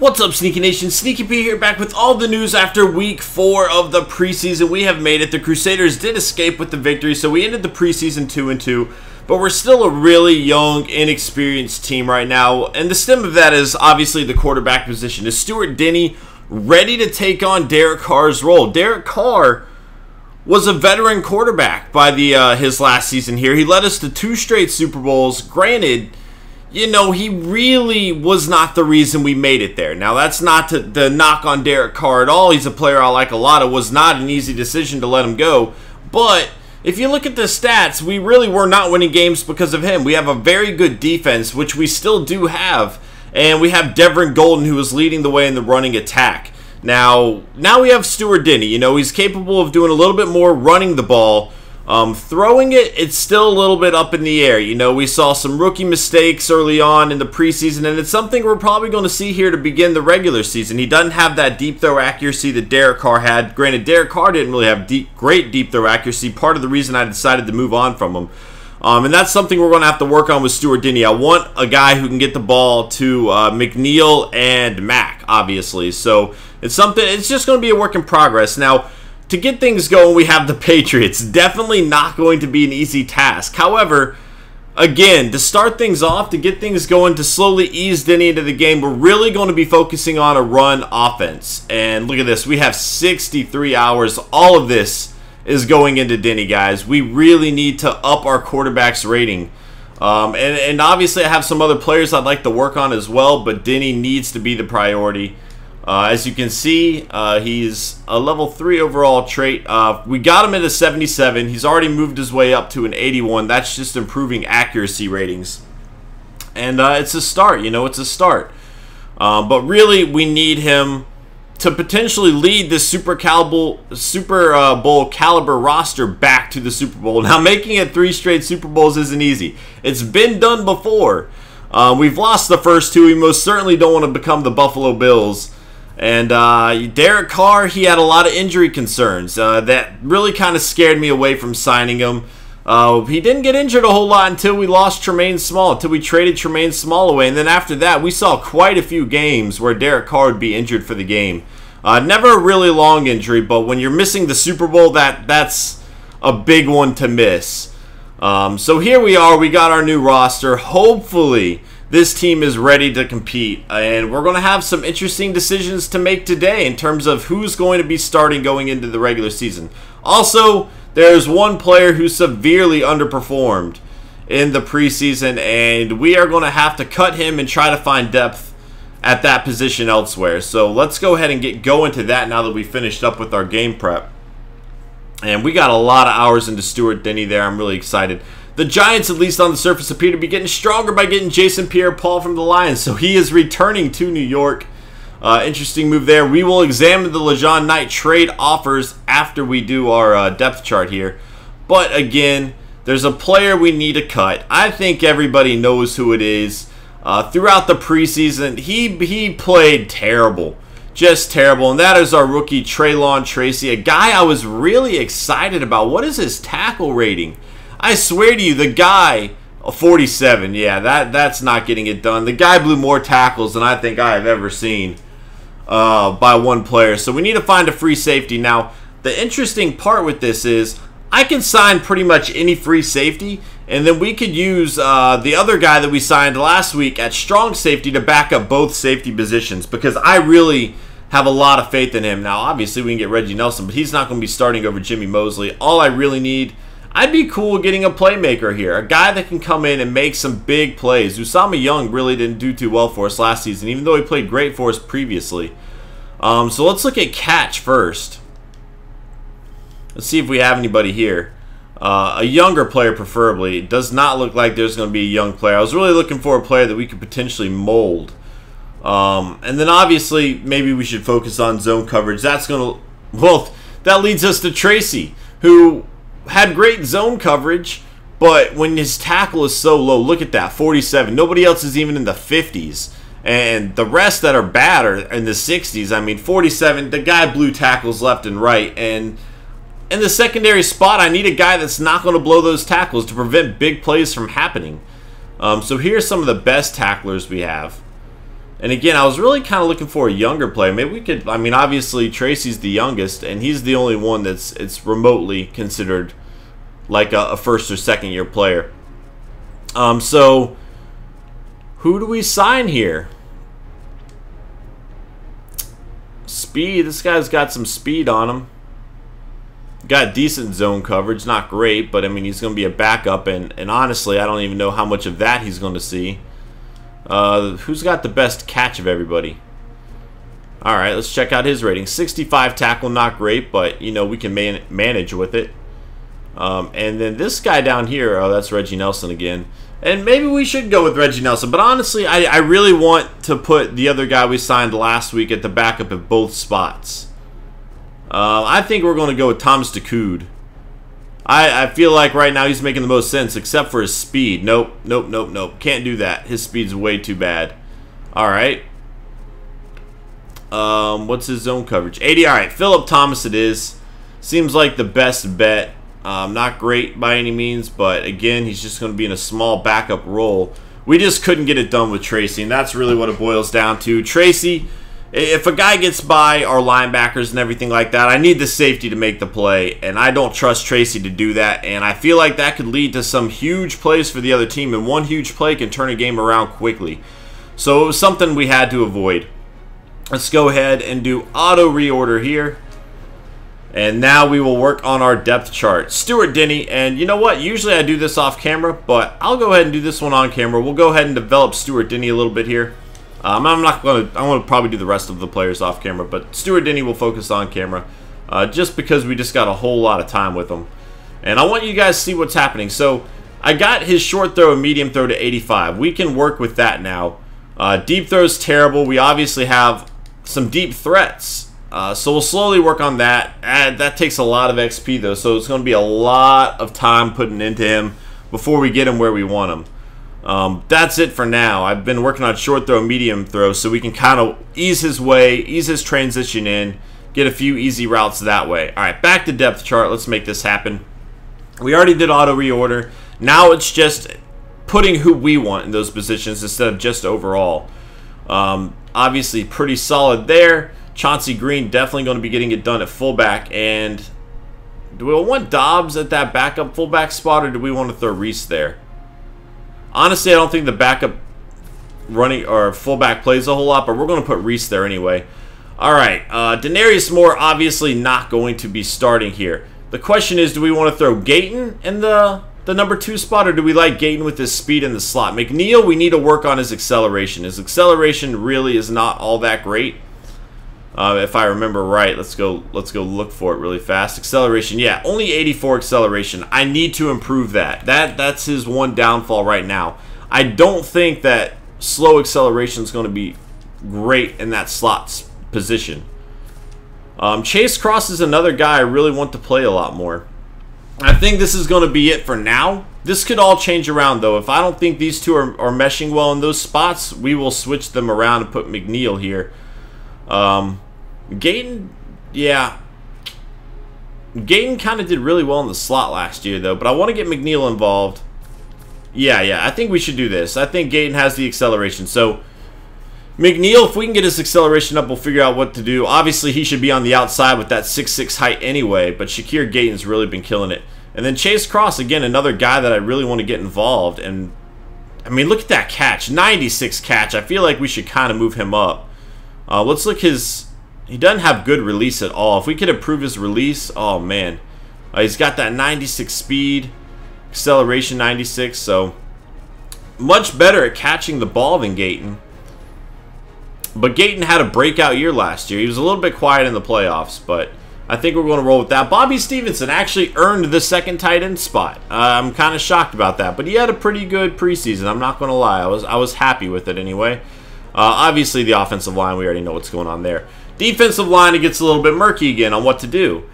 What's up, Sneaky Nation? Sneaky P here, back with all the news after week 4 of the preseason. We have made it. The Crusaders did escape with the victory, so we ended the preseason 2-2, but we're still a really young, inexperienced team right now, and the stem of that is obviously the quarterback position. Is Stuart Denny ready to take on Derek Carr's role? Derek Carr was a veteran quarterback by his last season here. He led us to 2 straight Super Bowls. Granted, you know, he really was not the reason we made it there. Now, that's not to knock on Derek Carr at all. He's a player I like a lot. It was not an easy decision to let him go. But if you look at the stats, we really were not winning games because of him. We have a very good defense, which we still do have. And we have Devin Golden, who is leading the way in the running attack. Now we have Stuart Denny. You know, he's capable of doing a little bit more running the ball. Throwing it, it's still a little bit up in the air. You know, we saw some rookie mistakes early on in the preseason, and it's something we're probably going to see here to begin the regular season. He doesn't have that deep throw accuracy that Derek Carr had. Granted, Derek Carr didn't really have great deep throw accuracy. Part of the reason I decided to move on from him. And that's something we're going to have to work on with Stuart Denny. I want a guy who can get the ball to McNeil and Mack, obviously. So it's just going to be a work in progress. Now, to get things going, we have the Patriots. Definitely not going to be an easy task. However, again, to start things off, to get things going, to slowly ease Denny into the game, we're really going to be focusing on a run offense. And look at this. We have 63 hours. All of this is going into Denny, guys. We really need to up our quarterback's rating. And obviously, I have some other players I'd like to work on as well, but Denny needs to be the priority. As you can see, he's a level 3 overall trait. We got him at a 77. He's already moved his way up to an 81. That's just improving accuracy ratings. And it's a start, you know, it's a start. But really, we need him to potentially lead this Super Bowl caliber roster back to the Super Bowl. Now, making it 3 straight Super Bowls isn't easy. It's been done before. We've lost the first 2. We most certainly don't want to become the Buffalo Bills. And Derek Carr, he had a lot of injury concerns. That really kind of scared me away from signing him. He didn't get injured a whole lot until we lost Tremaine Small, until we traded Tremaine Small away. And then after that, we saw quite a few games where Derek Carr would be injured for the game. Never a really long injury, but when you're missing the Super Bowl, that's a big one to miss. So here we are. We got our new roster. Hopefully, this team is ready to compete, and we're going to have some interesting decisions to make today in terms of who's going to be starting going into the regular season. Also, there's one player who severely underperformed in the preseason, and we are going to have to cut him and try to find depth at that position elsewhere. So let's go ahead and get going to that now that we finished up with our game prep. And we got a lot of hours into Stuart Denny there. I'm really excited. The Giants, at least on the surface, appear to be getting stronger by getting Jason Pierre-Paul from the Lions. So he is returning to New York. Interesting move there. We will examine the LeJean Knight trade offers after we do our depth chart here. But again, there's a player we need to cut. I think everybody knows who it is. Throughout the preseason, he played terrible. Just terrible. And that is our rookie, Traylon Tracy. A guy I was really excited about. What is his tackle rating? I swear to you, the guy, 47, yeah, that's not getting it done. The guy blew more tackles than I think I have ever seen by one player. So we need to find a free safety. Now, the interesting part with this is I can sign pretty much any free safety, and then we could use the other guy that we signed last week at strong safety to back up both safety positions, because I really have a lot of faith in him. Now, obviously, we can get Reggie Nelson, but he's not going to be starting over Jimmy Mosley. All I really need, I'd be cool getting a playmaker here, a guy that can come in and make some big plays. Usama Young really didn't do too well for us last season, even though he played great for us previously. So let's look at catch first. Let's see if we have anybody here. A younger player, preferably. It does not look like there's going to be a young player. I was really looking for a player that we could potentially mold. And then obviously, maybe we should focus on zone coverage. That's going to, well, that leads us to Tracy, who had great zone coverage, but when his tackle is so low, look at that, 47. Nobody else is even in the 50s. And the rest that are bad are in the 60s. I mean, 47, the guy blew tackles left and right. And in the secondary spot, I need a guy that's not going to blow those tackles to prevent big plays from happening. So here's some of the best tacklers we have. And again, I was really kind of looking for a younger player. Maybe we could, I mean, obviously Tracy's the youngest, and he's the only one it's remotely considered like a first or second year player. So who do we sign here? Speed. This guy's got some speed on him. Got decent zone coverage, not great, but I mean he's going to be a backup, and honestly I don't even know how much of that he's going to see. Who's got the best catch of everybody? Alright, let's check out his rating. 65 tackle, not great, but you know we can manage with it. And then this guy down here, oh, that's Reggie Nelson again. And maybe we should go with Reggie Nelson, but honestly I really want to put the other guy we signed last week at the backup at both spots. I think we're going to go with Thomas DeCoud. I feel like right now he's making the most sense, except for his speed. Nope. Can't do that. His speed's way too bad. Alright. What's his zone coverage? 80. Alright, Philip Thomas it is. Seems like the best bet. Not great by any means, but again, he's just going to be in a small backup role. We just couldn't get it done with Tracy, and that's really what it boils down to. Tracy, if a guy gets by our linebackers and everything like that, I need the safety to make the play, and I don't trust Tracy to do that, and I feel like that could lead to some huge plays for the other team, and one huge play can turn a game around quickly. So it was something we had to avoid. Let's go ahead and do auto reorder here. And now we will work on our depth chart. Stuart Denny, and you know what? Usually I do this off camera, but I'll go ahead and do this one on camera. We'll go ahead and develop Stuart Denny a little bit here. I'm going to probably do the rest of the players off camera, but Stuart Denny will focus on camera just because we just got a whole lot of time with him. And I want you guys to see what's happening. So I got his short throw and medium throw to 85. We can work with that now. Deep throw is terrible. We obviously have some deep threats. So we'll slowly work on that. That takes a lot of XP though, so it's going to be a lot of time putting into him before we get him where we want him. That's it for now. I've been working on short throw, medium throw, so we can kind of ease his way, ease his transition in, get a few easy routes that way. Alright, back to depth chart. Let's make this happen. We already did auto reorder. Now it's just putting who we want in those positions instead of just overall. Obviously pretty solid there. Chauncey Green definitely going to be getting it done at fullback. And do we want Dobbs at that backup fullback spot, or do we want to throw Reese there? Honestly, I don't think the backup running or fullback plays a whole lot, but we're going to put Reese there anyway. All right, Denarius Moore obviously not going to be starting here. The question is, do we want to throw Gayton in the number 2 spot, or do we like Gayton with his speed in the slot? McNeil, we need to work on his acceleration. His acceleration really is not all that great. If I remember right, let's go look for it really fast. Acceleration, yeah, only 84 acceleration. I need to improve that. That's his one downfall right now. I don't think that slow acceleration is going to be great in that slot position. Chase Cross is another guy I really want to play a lot more. I think this is going to be it for now. This could all change around though. If I don't think these two are meshing well in those spots, we will switch them around and put McNeil here. Gayton, yeah. Gayton kind of did really well in the slot last year, though. But I want to get McNeil involved. Yeah, I think we should do this. I think Gayton has the acceleration. So, McNeil, if we can get his acceleration up, we'll figure out what to do. Obviously, he should be on the outside with that 6'6" height anyway. But Shakir Gayton's really been killing it. And then Chase Cross, again, another guy that I really want to get involved. And, I mean, look at that catch. 96 catch. I feel like we should kind of move him up. Let's look his... He doesn't have good release at all. If we could improve his release, oh man. He's got that 96 speed, acceleration 96, so much better at catching the ball than Gayton. But Gayton had a breakout year last year. He was a little bit quiet in the playoffs, but I think we're going to roll with that. Bobby Stevenson actually earned the second tight end spot. I'm kind of shocked about that, but he had a pretty good preseason. I'm not going to lie. I was happy with it anyway. Obviously, the offensive line, we already know what's going on there. Defensive line, it gets a little bit murky again on what to do.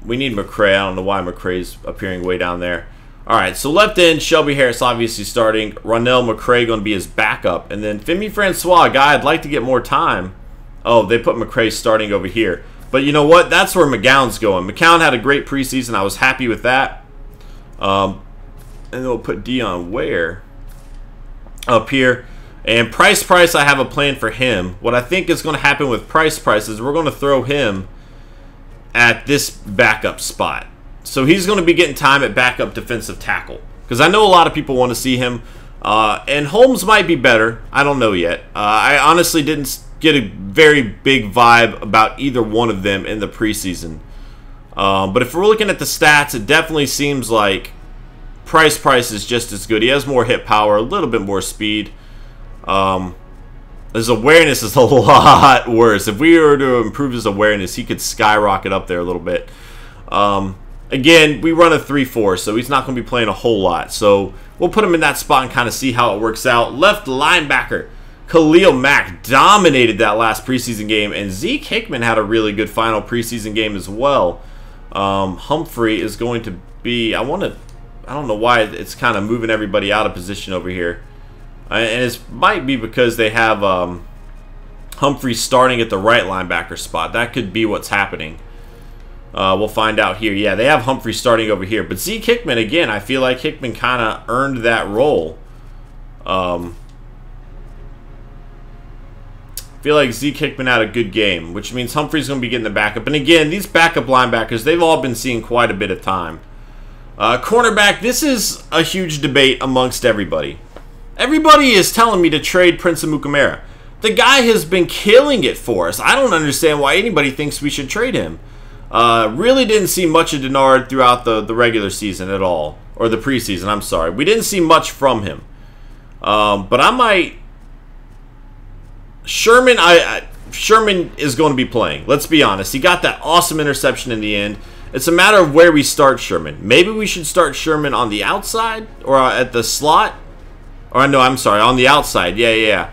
We need McCray. I don't know why McCray's appearing way down there. All right, so left end, Shelby Harris obviously starting. Ronell McCray going to be his backup. And then Femi Francois, a guy I'd like to get more time. Oh, they put McCray starting over here. But you know what? That's where McGowan's going. McCown had a great preseason. I was happy with that. And then we'll put Dion Ware up here. And Price, I have a plan for him. What I think is going to happen with Price is we're going to throw him at this backup spot. So he's going to be getting time at backup defensive tackle. Because I know a lot of people want to see him. And Holmes might be better. I don't know yet. I honestly didn't get a very big vibe about either one of them in the preseason. But if we're looking at the stats, it definitely seems like Price is just as good. He has more hit power, a little bit more speed. His awareness is a lot worse. If we were to improve his awareness, he could skyrocket up there a little bit. Again, we run a 3-4, so he's not going to be playing a whole lot. So we'll put him in that spot and kind of see how it works out. Left linebacker, Khalil Mack dominated that last preseason game, and Zeke Hickman had a really good final preseason game as well. Humphrey is going to be, I don't know why it's kind of moving everybody out of position over here. And it might be because they have Humphrey starting at the right linebacker spot. That could be what's happening. We'll find out here. Yeah, they have Humphrey starting over here. But Zeke Hickman, again, I feel like Hickman kind of earned that role. I feel like Zeke Hickman had a good game, which means Humphrey's going to be getting the backup. And again, these backup linebackers, they've all been seeing quite a bit of time. Cornerback, this is a huge debate amongst everybody. Everybody is telling me to trade Prince Amukamara. The guy has been killing it for us. I don't understand why anybody thinks we should trade him. Really didn't see much of Denard throughout the regular season at all. Or the preseason, I'm sorry. We didn't see much from him. But I might... Sherman is going to be playing. Let's be honest. He got that awesome interception in the end. It's a matter of where we start Sherman. Maybe we should start Sherman on the outside or at the slot. Or no, I'm sorry, on the outside. Yeah.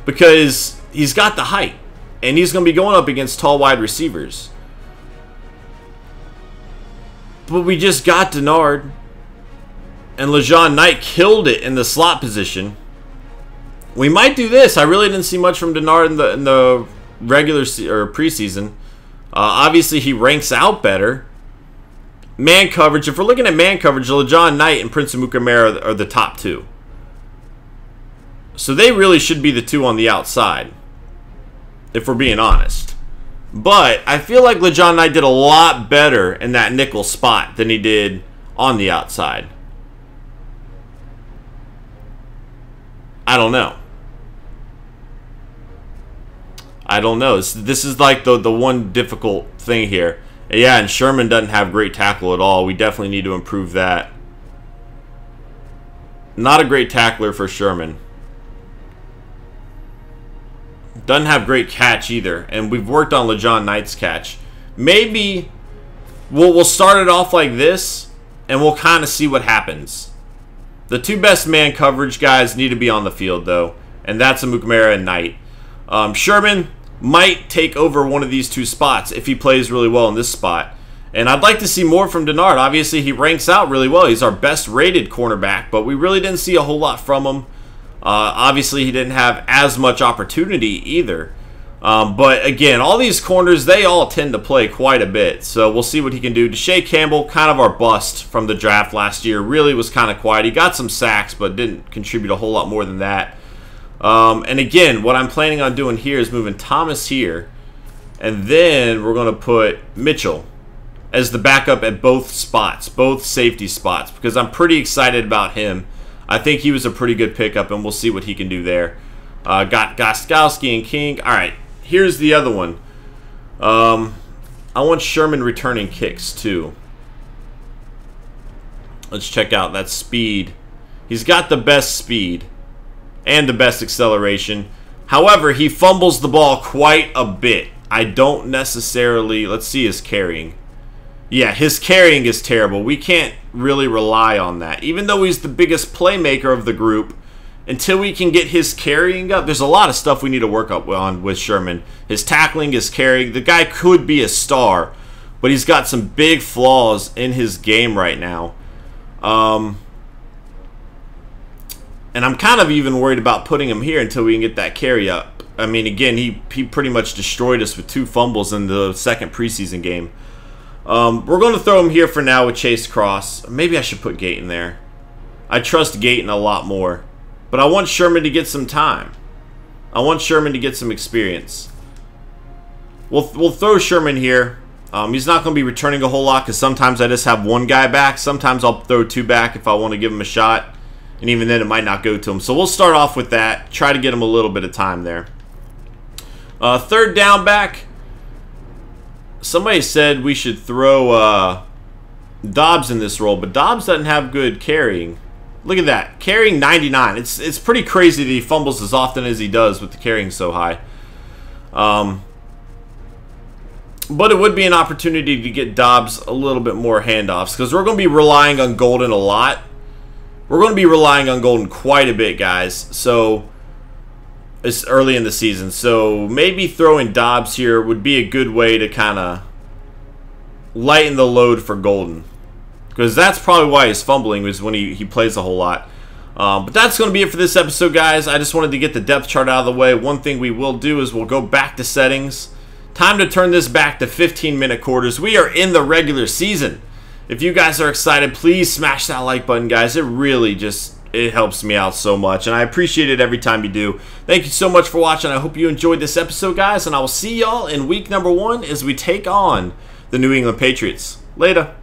Because he's got the height. And he's going to be going up against tall wide receivers. But we just got Denard. And LeJean Knight killed it in the slot position. We might do this. I really didn't see much from Denard in the regular or preseason. Obviously, he ranks out better. Man coverage. If we're looking at man coverage, LeJean Knight and Prince Amukamara are the top two. So they really should be the two on the outside, if we're being honest. But I feel like LeJean Knight did a lot better in that nickel spot than he did on the outside. I don't know. This is like the one difficult thing here. Yeah, and Sherman doesn't have great tackle at all. We definitely need to improve that. Not a great tackler for Sherman. Doesn't have great catch either. And we've worked on LeJean Knight's catch. Maybe we'll start it off like this, and we'll kind of see what happens. The two best man coverage guys need to be on the field, though. And that's Amukamara and Knight. Sherman might take over one of these two spots if he plays really well in this spot. And I'd like to see more from Denard. Obviously, he ranks out really well. He's our best rated cornerback, but we really didn't see a whole lot from him. Obviously, he didn't have as much opportunity either. But again, all these corners, they all tend to play quite a bit. So we'll see what he can do. Deshae Campbell, kind of our bust from the draft last year, really was kind of quiet. He got some sacks, but didn't contribute a whole lot more than that. And again, what I'm planning on doing here is moving Thomas here. And then we're going to put Mitchell as the backup at both spots, both safety spots, because I'm pretty excited about him. I think he was a pretty good pickup, and we'll see what he can do there. Got Gostkowski and King. All right, here's the other one. I want Sherman returning kicks, too. Let's check out that speed. He's got the best speed and the best acceleration. However, he fumbles the ball quite a bit. I don't necessarily... Let's see his carrying. Yeah, his carrying is terrible. We can't really rely on that. Even though he's the biggest playmaker of the group, until we can get his carrying up, there's a lot of stuff we need to work up on with Sherman. His tackling, his carrying. The guy could be a star, but he's got some big flaws in his game right now. And I'm kind of even worried about putting him here until we can get that carry up. I mean, again, he pretty much destroyed us with 2 fumbles in the second preseason game. We're going to throw him here for now with Chase Cross. Maybe I should put Gayton there. I trust Gayton a lot more. But I want Sherman to get some time. I want Sherman to get some experience. We'll throw Sherman here. He's not going to be returning a whole lot because sometimes I just have one guy back. Sometimes I'll throw two back if I want to give him a shot. And even then, it might not go to him. So we'll start off with that. Try to get him a little bit of time there. Third down back. Somebody said we should throw Dobbs in this role, but Dobbs doesn't have good carrying. Look at that. Carrying 99. It's pretty crazy that he fumbles as often as he does with the carrying so high. But it would be an opportunity to get Dobbs a little bit more handoffs because we're going to be relying on Golden a lot. We're going to be relying on Golden quite a bit, guys. So it's early in the season. So maybe throwing Dobbs here would be a good way to kind of lighten the load for Golden. Because that's probably why he's fumbling, is when he plays a whole lot. But that's going to be it for this episode, guys. I just wanted to get the depth chart out of the way. One thing we will do is we'll go back to settings. Time to turn this back to 15-minute quarters. We are in the regular season. If you guys are excited, please smash that like button, guys. It really it helps me out so much, and I appreciate it every time you do. Thank you so much for watching. I hope you enjoyed this episode, guys, and I will see y'all in week number 1 as we take on the New England Patriots. Later.